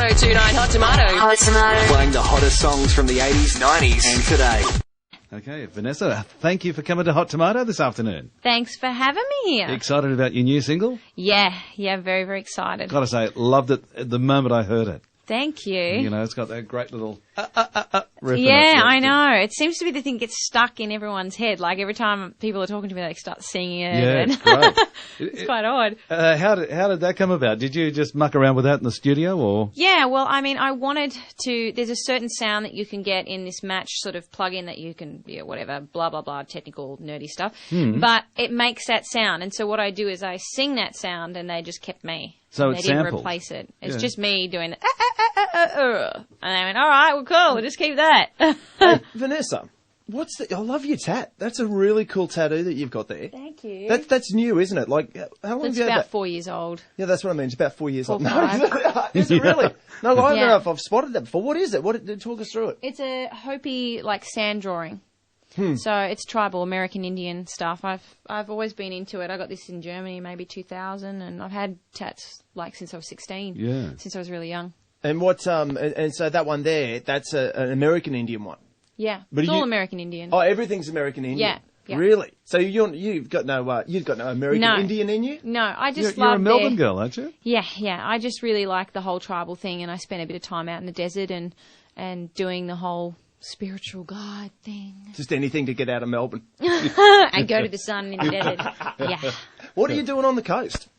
1029 Hot Tomato. Hot Tomato. Playing the hottest songs from the 80s, 90s and today. Okay, Vanessa, thank you for coming to Hot Tomato this afternoon. Thanks for having me here. Excited about your new single? Yeah, very, very excited. Gotta say, loved it the moment I heard it. Thank you. You know, it's got that great little riff. Yeah, I know. It seems to be the thing that gets stuck in everyone's head. Like every time people are talking to me, they start singing it. Yeah, it's great. It's quite odd. How did that come about? Did you just muck around with that in the studio, or? Yeah, well, I mean, I wanted to. There's a certain sound that you can get in this Match sort of plug-in that you can, whatever, blah blah blah, technical nerdy stuff. But it makes that sound, and so what I do is I sing that sound, and they just kept me. So they it's didn't sampled. replace it. It's just me doing the and I went, all right, well, cool, we'll just keep that. Hey, Vanessa, I love your tat. That's a really cool tattoo that you've got there. Thank you. That's new, isn't it? Like, how long have It's you had about that? 4 years old. Yeah, that's what I mean. It's about 4 years old. 4, No, 5. is it really? No, I don't Yeah. know if I've spotted that before. What is it? Talk us through it. It's a Hopi, like, sand drawing. So it's tribal American Indian stuff. I've always been into it. I got this in Germany maybe 2000, and I've had tats like since I was 16. Yeah. Since I was really young. And and so that one there, that's an American Indian one. Yeah. But It's you- all American Indian. Oh, everything's American Indian. Yeah. Really? So you've got no American No. Indian in you? No, I just You're a love Melbourne girl, aren't you? Yeah. I just really like the whole tribal thing, and I spent a bit of time out in the desert and doing the whole spiritual guide thing. Just anything to get out of Melbourne. And go to the sun in the desert. Yeah. What are you doing on the coast?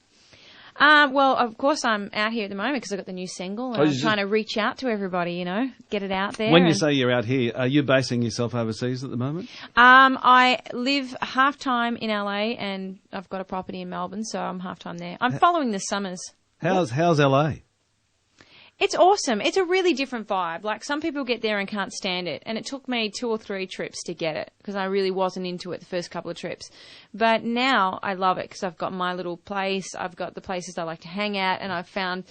Well, of course, I'm out here at the moment because I've got the new single, and Oh, I'm you trying to reach out to everybody, get it out there. When you and- say you're out here, are you basing yourself overseas at the moment? I live half-time in LA, and I've got a property in Melbourne, so I'm half-time there. I'm following the summers. How's LA? It's awesome. It's a really different vibe. Like, some people get there and can't stand it, and it took me 2 or 3 trips to get it because I really wasn't into it the first couple of trips. But now I love it because I've got my little place, I've got the places I like to hang at, and I've found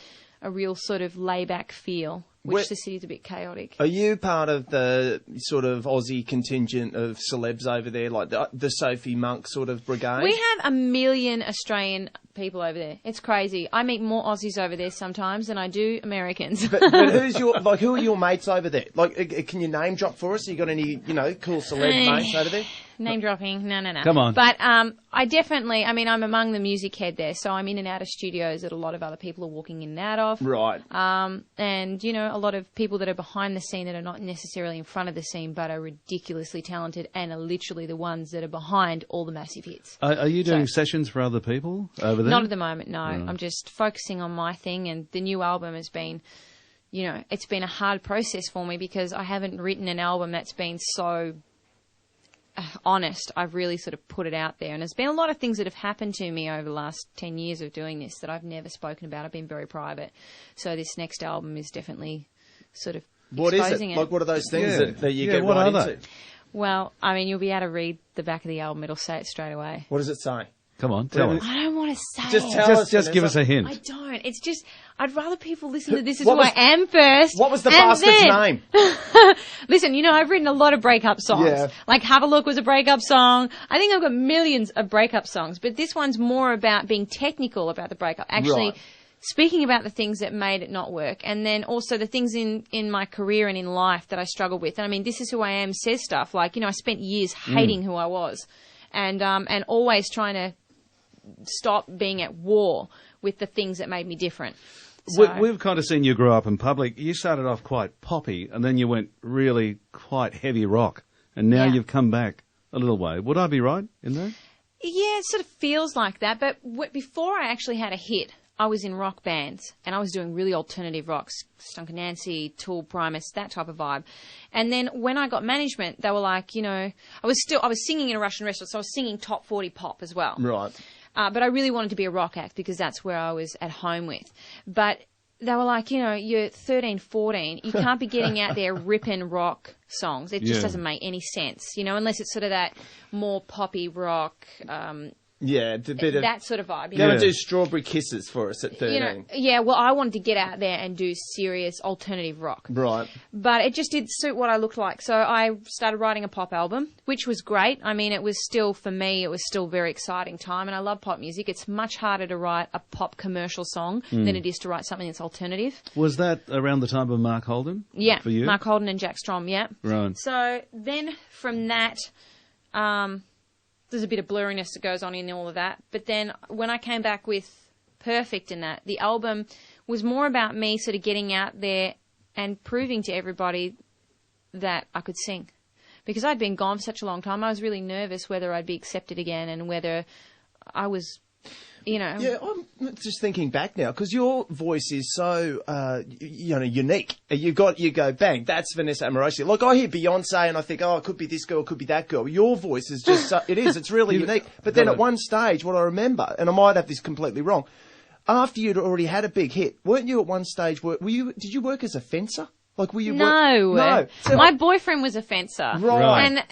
a real sort of layback feel, which the city's a bit chaotic. Are you part of the sort of Aussie contingent of celebs over there, like the Sophie Monk sort of brigade? We have 1 million Australian people over there. It's crazy. I meet more Aussies over there sometimes than I do Americans. But who are your mates over there? Like, can you name drop for us? You got any, cool celeb mates over there? Name dropping? No. Come on. But I definitely, I'm among the music head there, so I'm in and out of studios that a lot of other people are walking in and out of. Right. And, a lot of people that are behind the scene that are not necessarily in front of the scene but are ridiculously talented and are literally the ones that are behind all the massive hits. Are you doing sessions for other people over there? Not at the moment, no. I'm just focusing on my thing, and the new album has been, it's been a hard process for me because I haven't written an album that's been so honest. I've really sort of put it out there, and there's been a lot of things that have happened to me over the last 10 years of doing this that I've never spoken about. I've been very private. So this next album is definitely sort of What is exposing it? Like, what are those things that you get what right are into? they? Well, you'll be able to read the back of the album. It'll say it straight away. What does it say? Come on, tell us. I don't want to say Just it. tell us. Just give us a hint. I don't. It's just, I'd rather people listen to This Is What Who was- I Am first. What was the and bastard's then- name? Listen, I've written a lot of breakup songs. Yeah. Like Have a Look was a breakup song. I think I've got millions of breakup songs, but this one's more about being technical about the breakup. Actually, Right. speaking about the things that made it not work, and then also the things in my career and in life that I struggled with. And This Is Who I Am says stuff like, I spent years hating who I was and always trying to stop being at war with the things that made me different. So, We've kind of seen you grow up in public. You started off quite poppy, and then you went really quite heavy rock, and now Yeah. you've come back a little way. Would I be right in that? yeah, it sort of feels like that. But before I actually had a hit, I was in rock bands, and I was doing really alternative rocks, Stunk and Nancy, Tool, Primus, that type of vibe. And then when I got management, they were like, I was singing in a Russian restaurant, so I was singing top 40 pop as well. Right. But I really wanted to be a rock act because that's where I was at home with. But they were like, you're 13, 14. You can't be getting out there ripping rock songs. It just doesn't make any sense, unless it's sort of that more poppy rock, Yeah, a bit of... that sort of vibe. You Go know? and do Strawberry Kisses for us at 13. You know, yeah, well, I wanted to get out there and do serious alternative rock. Right. But it just didn't suit what I looked like. So I started writing a pop album, which was great. I mean, it was still, for me, it was still a very exciting time. And I love pop music. It's much harder to write a pop commercial song than it is to write something that's alternative. Was that around the time of Mark Holden? Yeah, For you? Mark Holden and Jack Strom, yeah. Right. So then from that, there's a bit of blurriness that goes on in all of that. But then when I came back with Perfect in that, the album was more about me sort of getting out there and proving to everybody that I could sing. Because I'd been gone for such a long time, I was really nervous whether I'd be accepted again and whether I was, you know... Yeah, I'm just thinking back now, because your voice is so, unique. You go, bang, that's Vanessa Amorosi. Like, I hear Beyonce and I think, oh, it could be this girl, it could be that girl. Your voice is just, it's really unique. But then at one stage, what I remember, and I might have this completely wrong, after you'd already had a big hit, weren't you at one stage, did you work as a fencer? Like, were you... No. So, my boyfriend was a fencer. Right. And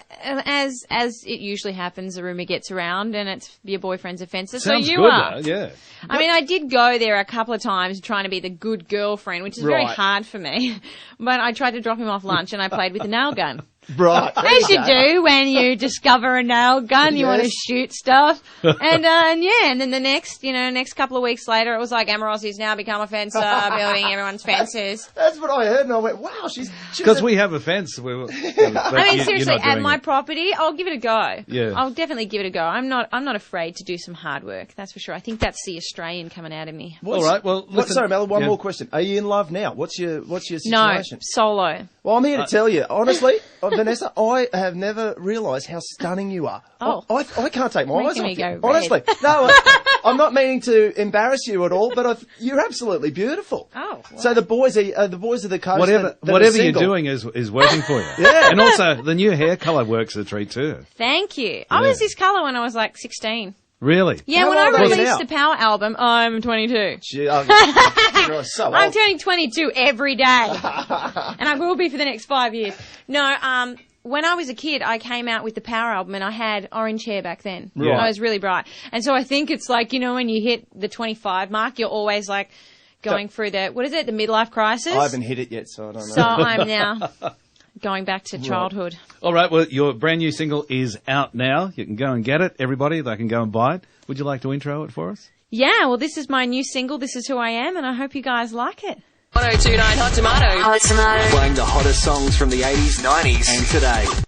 as it usually happens, the rumour gets around and it's your boyfriend's a fencer. Sounds so you good, are. though, yeah. I mean, I did go there a couple of times trying to be the good girlfriend, which is very Right. hard for me. But I tried to drop him off lunch and I played with a nail gun. Right. As you do when you discover a nail gun, you want to Yes. shoot stuff. And then the next couple of weeks later, it was like Amorosi's now become a fencer, building everyone's fences. That's what I heard, and I went, wow, she's Because we have a fence. I mean, seriously, at my property, I'll give it a go. Yeah. I'll definitely give it a go. I'm not afraid to do some hard work. That's for sure. I think that's the Australian coming out of me. All right, well, listen. Sorry, Mel, one Yeah. more question. Are you in love now? What's your situation? No, solo. Well, I'm here to tell you, honestly, Vanessa, I have never realised how stunning you are. Oh. I can't take my eyes Making off me you. go red. Honestly. No, I'm not meaning to embarrass you at all, but you're absolutely beautiful. Oh, wow. So the boys of the coast Whatever that are whatever you're single. doing is working for you. Yeah. And also, the new hair colour works a treat too. Thank you. I was this colour when I was like 16. Really? Yeah, How when I old are you released now? the Power album, I'm 22. Gee, you're so old. I'm turning 22 every day. And I will be for the next 5 years. No, when I was a kid, I came out with the Power album and I had orange hair back then. Right. I was really bright. And so I think it's like, when you hit the 25 mark, you're always like going through the midlife crisis. I haven't hit it yet, so I don't know. So I'm now going back to childhood. All right, well, your brand new single is out now. You can go and get it. Everybody, they can go and buy it. Would you like to intro it for us? Yeah, well, this is my new single, This Is Who I Am, and I hope you guys like it. 1029 Hot Tomato. Playing the hottest songs from the 80s, 90s, and today.